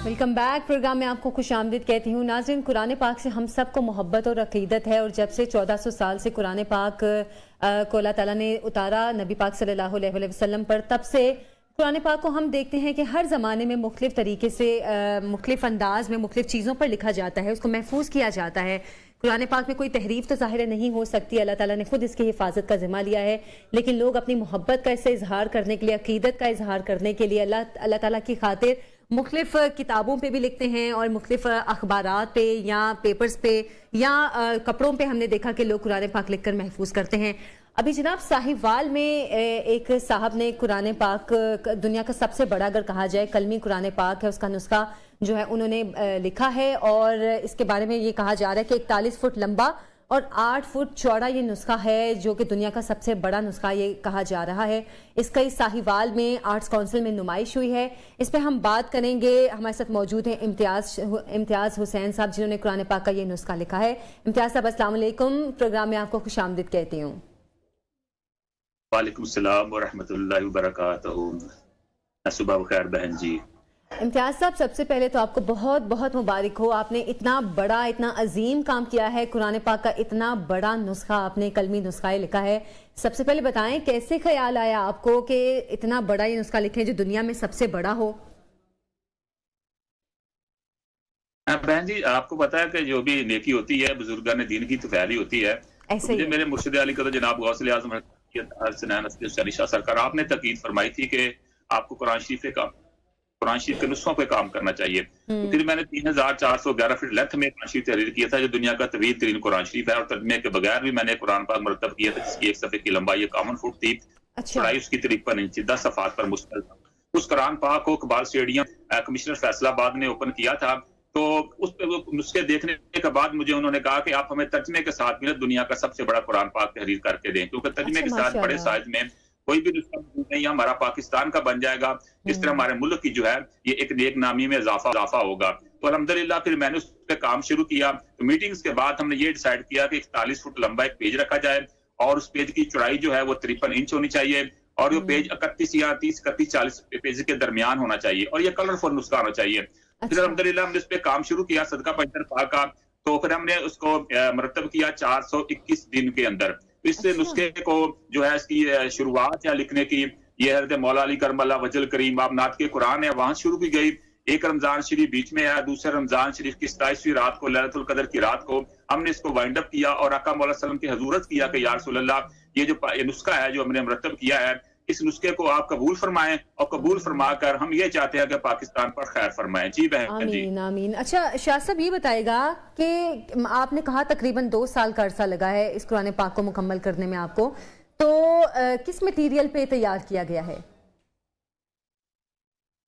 Welcome back. Programme में आपको खुशामदीद कहती हूँ। नाज़रीन, कुरान पाक से हम सब को मोहब्बत और अक़ीदत है और जब से 1400 साल से कुरान पाक को अल्लाह ताला ने उतारा नबी पाक सल्लल्लाहु अलैहि वसल्लम पर, तब से कुरान पाक को हम देखते हैं कि हर ज़माने में मुख्तलिफ़ तरीके से मुख्तलिफ़ अंदाज में मुख्तलिफ़ चीज़ों पर लिखा जाता है, उसको महफूज किया जाता है। कुरान पाक में कोई तहरीफ तो ज़ाहिर नहीं हो सकती, अल्लाह ताला ने खुद इसकी हिफाजत का ज़िम्मा लिया है, लेकिन लोग अपनी मोहब्बत का इससे इजहार करने के लिए, अक़ीदत का इजहार करने के लिए अल्लाह ताला की खातिर मुख्तलिफ किताबों पे भी लिखते हैं और मुख्तलिफ अखबारात पे या पेपर्स पे या कपड़ों पे हमने देखा कि लोग कुरान पाक लिखकर महफूज करते हैं। अभी जनाब साहिवाल में एक साहब ने कुरान पाक, दुनिया का सबसे बड़ा अगर कहा जाए कलमी कुरान पाक है, उसका नुस्खा जो है उन्होंने लिखा है और इसके बारे में ये कहा जा रहा है कि 41 फुट लंबा और 8 फुट चौड़ा ये नुस्खा है, जो कि दुनिया का सबसे बड़ा नुस्खा ये कहा जा रहा है। इसका इस साहिवाल में आर्ट्स काउंसिल में नुमाइश हुई है। इस पर हम बात करेंगे। हमारे साथ मौजूद हैं इम्तियाज़ हुसैन साहब, जिन्होंने कुरान पाक का ये नुस्खा लिखा है। इम्तियाज़ साहब अस्सलाम वालेकुम, प्रोग्राम में आपको खुशामदीद कहती हूँ। वालेकुम सलाम व रहमतुल्लाहि व बरकातहू। सुबह खैर बहन जी। इम्तियाज़ साहब, सबसे पहले तो आपको बहुत बहुत मुबारक हो, आपने इतना बड़ा, इतना अजीम काम किया है। कुरान पाक का इतना बड़ा नुस्खा आपने कलमी नुस्खा लिखा है। सबसे पहले बताएं कैसे ख्याल आया आपको कि इतना बड़ा ये नुस्खा लिखें जो दुनिया में सबसे बड़ा हो? बहन जी, आपको पता है कि जो भी नेकी होती है बुजुर्गान दीन की तो फैली होती है। मुझे मेरे मुर्शिद अली का जनाब गौसल आज़म सरकार आपने तकीद फरमाई थी कि आपको कुरान शरीफ के नुस्खों पे काम करना चाहिए। तो फिर मैंने 3411 फीट लेंथ में कुरान शरीफ तहरीर किया था, जो दुनिया का तवील तरीन कुरान शरीफ है, और तर्जमे के बगैर भी मैंने कुरान पाक मरतब किया था, जिसकी एक सफ़े की लंबाई 51 फुट थी, चौड़ाई उसकी 53 इंच, 10 सफ़ात पर मुश्तमिल था। उस कुरान पाक को कबाल स्टेडियम कमिश्नर फैसलाबाद ने ओपन किया था। तो उस नुस्खे देखने के बाद मुझे उन्होंने कहा कि आप हमें तर्जमे के साथ भी दुनिया का सबसे बड़ा कुरान पाक तहरीर करके दें, क्योंकि तर्जमे के साथ बड़े साइज में कोई भी नुस्खा नहीं हमारा पाकिस्तान का बन जाएगा, इस तरह हमारे मुल्क की जो है ये एक नेक नामी में इजाफा होगा। तो अल्हम्दुलिल्लाह फिर मैंने उस पर काम शुरू किया। तो मीटिंग्स के बाद हमने ये डिसाइड किया कि 41 फुट लंबा एक पेज रखा जाए और उस पेज की चौड़ाई जो है वो 53 इंच होनी चाहिए और ये पेज 31 या 30, 31, 40 पेज के दरमियान होना चाहिए और ये कलरफुल नुस्खा होना चाहिए। फिर अल्हम्दुलिल्लाह हमने इस पे काम शुरू किया, सदका पंजर पाक का। तो फिर हमने उसको मरतब किया 421 दिन के अंदर। इस नुस्खे को जो है इसकी शुरुआत या लिखने की ये हज़रत मौला अली करमल्ला वजल करीम आप नात के कुरान है वहां शुरू की गई। एक रमजान शरीफ बीच में है, दूसरे रमजान शरीफ की 27वीं रात को, लैलतुल कदर की रात को हमने इसको वाइंड अप किया और आका मौला सल्लम की हजूरत किया कि या रसूल अल्लाह, ये जो नुस्खा है जो हमने मरतब किया है, इस नुस्खे को आप कबूल फरमाएं और कबूल फरमा कर हम ये चाहते हैं कि पाकिस्तान पर खैर फरमाएं। जी बहन जी। आमीन आमीन। अच्छा शाह साहब, ये बताएगा कि आपने कहा तकरीबन 2 साल का अरसा लगा है इस कुरान पाक को मुकम्मल करने में आपको, तो किस मटीरियल पे तैयार किया गया है?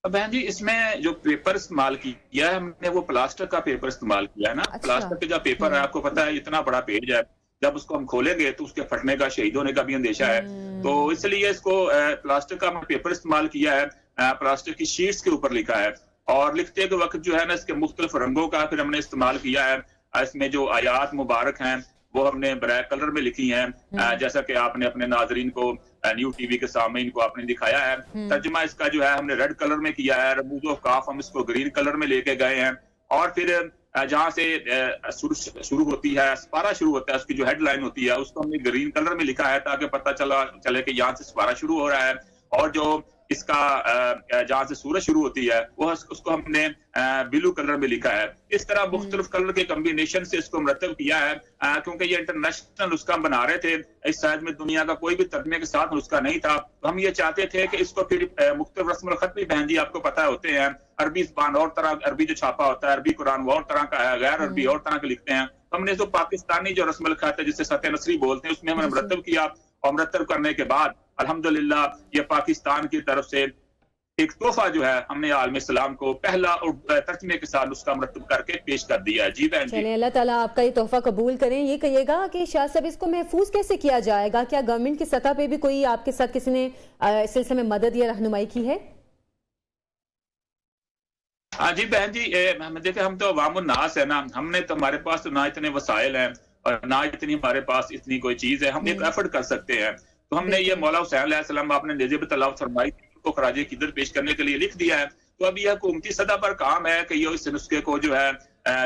बहन जी, इसमें जो पेपर इस्तेमाल किया है हमने वो प्लास्टर का पेपर इस्तेमाल किया है ना। अच्छा। प्लास्टर के जो पेपर है आपको पता है इतना बड़ा पेज है, जब उसको हम खोलेंगे तो उसके फटने का, शहीद होने का भी अंदेशा है। तो इसलिए इसको प्लास्टर का पेपर इस्तेमाल किया है, प्लास्टर की शीट्स के ऊपर लिखा है और लिखते के वक्त जो है ना इसके मुख्तलिफ रंगों का फिर हमने इस्तेमाल किया है। इसमें जो आयात मुबारक हैं वो हमने ब्लैक कलर में लिखी हैं, जैसा कि आपने अपने नाजरीन को न्यू टीवी के सामने इनको आपने दिखाया है। तर्जुमा इसका जो है हमने रेड कलर में किया है, रमूज़ ऑफ काफ हम इसको ग्रीन कलर में लेके गए हैं और फिर जहाँ से शुरू होती है, सपारा शुरू होता है, उसकी जो हेडलाइन होती है उसको हमने ग्रीन कलर में लिखा है ताकि पता चले कि यहाँ से सपारा शुरू हो रहा है। और जो इसका जहाँ से सूरज शुरू होती है वो उसको हमने ब्लू कलर में लिखा है। इस तरह मुख्तलिफ कलर के कम्बिनेशन से इसको मरतब किया है, क्योंकि ये इंटरनेशनल नुस्खा हम बना रहे थे। इस साइज में दुनिया का कोई भी तर्जमे के साथ नुस्खा नहीं था। तो हम ये चाहते थे कि इसको फिर मुख्तलिफ रस्म खत भी बहन जी आपको पता होते हैं, अरबी ज़बान और तरह, अरबी जो छापा होता है, अरबी कुरान वो और तरह का है, गैर अरबी और तरह के लिखते हैं। तो हमने जो पाकिस्तानी जो रस्म खत है जिसे सत्य नसरी बोलते हैं उसमें हमने मरतब किया और मरतब करने के बाद अल्हम्दुलिल्लाह ये पाकिस्तान की तरफ से एक तोहफा जो है हमने आलम इस्लाम को पहला और तर्जमे के साथ उसका मरतब करके पेश कर दिया है। जी बहन जी। अल्लाह ताला आपका ये तोहफा कबूल करें। ये कहिएगा कि शाह साहब इसको महफूज कैसे किया जाएगा? क्या गवर्नमेंट की सतह पे भी कोई आपके साथ किसी ने इस सिलसिले में मदद या रहनुमाई की है? हाँ जी बहन जी, देखिए हम तो अवामुन नास है ना, हमने तो हमारे पास तो ना इतने वसाइल हैं और ना इतनी हमारे पास इतनी कोई चीज है हम एक एफर्ट कर सकते हैं। तो हमने ये मौला हुसैन अलैहिस्सलाम आपने नजीब तलाव फरमाई को खराजे किदर पेश करने के लिए लिख दिया है। तो अब ये हुकूमती सतह पर काम है कि ये इस नुस्खे को जो है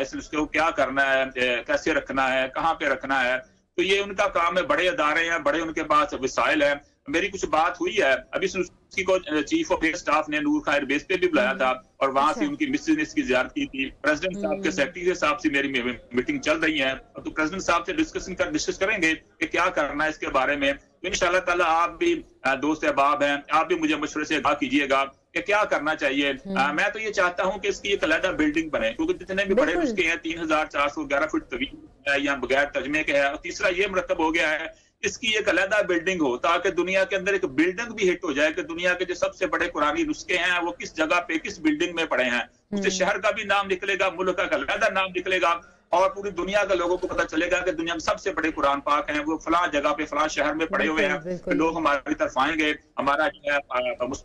इस नुस्खे को क्या करना है, कैसे रखना है, कहाँ पे रखना है, तो ये उनका काम है। बड़े अदारे हैं, बड़े उनके पास वसाइल है। मेरी कुछ बात हुई है अभी नुस्खे को चीफ ऑफ एयर स्टाफ ने नूर खायर बेस पे भी बुलाया था और वहां से उनकी मिसेज ने इसकी ज़ियारत की थी। प्रेसिडेंट साहब के सेक्रेटरी साहब से मेरी मीटिंग चल रही है, तो प्रेसिडेंट साहब से डिस्कस करेंगे कि क्या करना है इसके बारे में। तो इंशाअल्लाह ताला आप भी दोस्त अहबाब हैं, आप भी मुझे मशवरे से आगाह कीजिएगा कि क्या करना चाहिए। मैं तो ये चाहता हूँ कि इसकी एक अलग बिल्डिंग बने, क्योंकि जितने भी बड़े नुस्खे हैं 3411 फुट तवील है या बगैर तर्जमे के है। और तीसरा ये मरतब हो गया है इसकी एक अलग बिल्डिंग हो, ताकि दुनिया के अंदर एक बिल्डिंग भी हिट हो जाए कि दुनिया के जो सबसे बड़े कुरानी नुस्खे हैं वो किस जगह पे किस बिल्डिंग में पड़े हैं। उससे शहर का भी नाम निकलेगा, मुल्क का अलग नाम निकलेगा और पूरी दुनिया के लोगों को पता चलेगा कि दुनिया में सबसे बड़े कुरान पाक हैं वो फलां जगह पे फलां शहर में पड़े हुए हैं। तो लोग हमारी तरफ आएंगे, हमारा जो है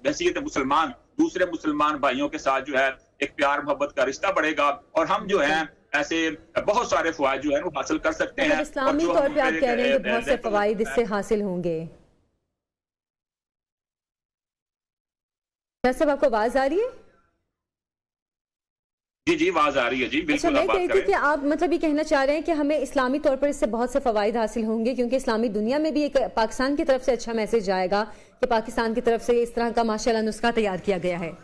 हैसियत मुसलमान दूसरे मुसलमान भाइयों के साथ जो है एक प्यार मोहब्बत का रिश्ता बढ़ेगा और हम जो है ऐसे बहुत सारे फवायद जो है वो हासिल कर सकते हैं। इस्लामी तौर पे आप कह रहे हैं कि बहुत से फवायद इससे हासिल होंगे। साहब आपको आवाज आ रही है? जी जी आवाज आ रही है जी, बिल्कुल। मैं कह रही थी कि आप मतलब ये कहना चाह रहे हैं कि हमें इस्लामी तौर पर इससे बहुत से फवायद हासिल होंगे, क्योंकि इस्लामी दुनिया में भी एक पाकिस्तान की तरफ से अच्छा मैसेज आएगा कि पाकिस्तान की तरफ से इस तरह का माशाल्लाह नुस्खा तैयार किया गया है।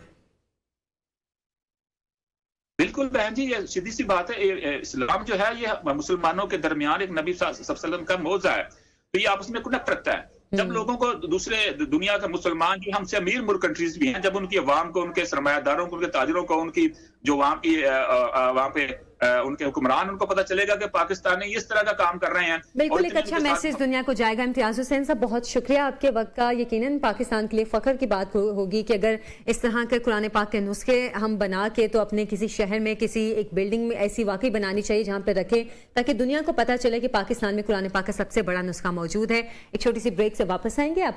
बिल्कुल बहन जी, ये सीधी सी बात है। इस्लाम जो है ये मुसलमानों के दरमियान एक नबी सल्लल्लाहु अलैहि वसल्लम का मौजा है, तो ये आपस में कनेक्ट रखता है। जब लोगों को दूसरे दुनिया के मुसलमान जो हमसे अमीर मुल्क कंट्रीज भी हैं, जब उनकी अवाम को, उनके सरमायादारों को, उनके ताजिरों को, उनकी जो वहाँ पे उनके हुक्मरान, उनको पता चलेगा कि पाकिस्तानी इस तरह का काम कर रहे हैं। बिल्कुल एक अच्छा मैसेज दुनिया को जाएगा। इम्तियाज हुसैन साहब बहुत शुक्रिया आपके वक्त का। यकीनन पाकिस्तान के लिए फख्र की बात होगी कि अगर इस तरह के कुरान पाक के नुस्खे हम बना के तो अपने किसी शहर में किसी एक बिल्डिंग में ऐसी वाकई बनानी चाहिए जहाँ पे रखें, ताकि दुनिया को पता चले कि पाकिस्तान में कुरान पाक का सबसे बड़ा नुस्खा मौजूद है। एक छोटी सी ब्रेक से वापस आएंगे आप।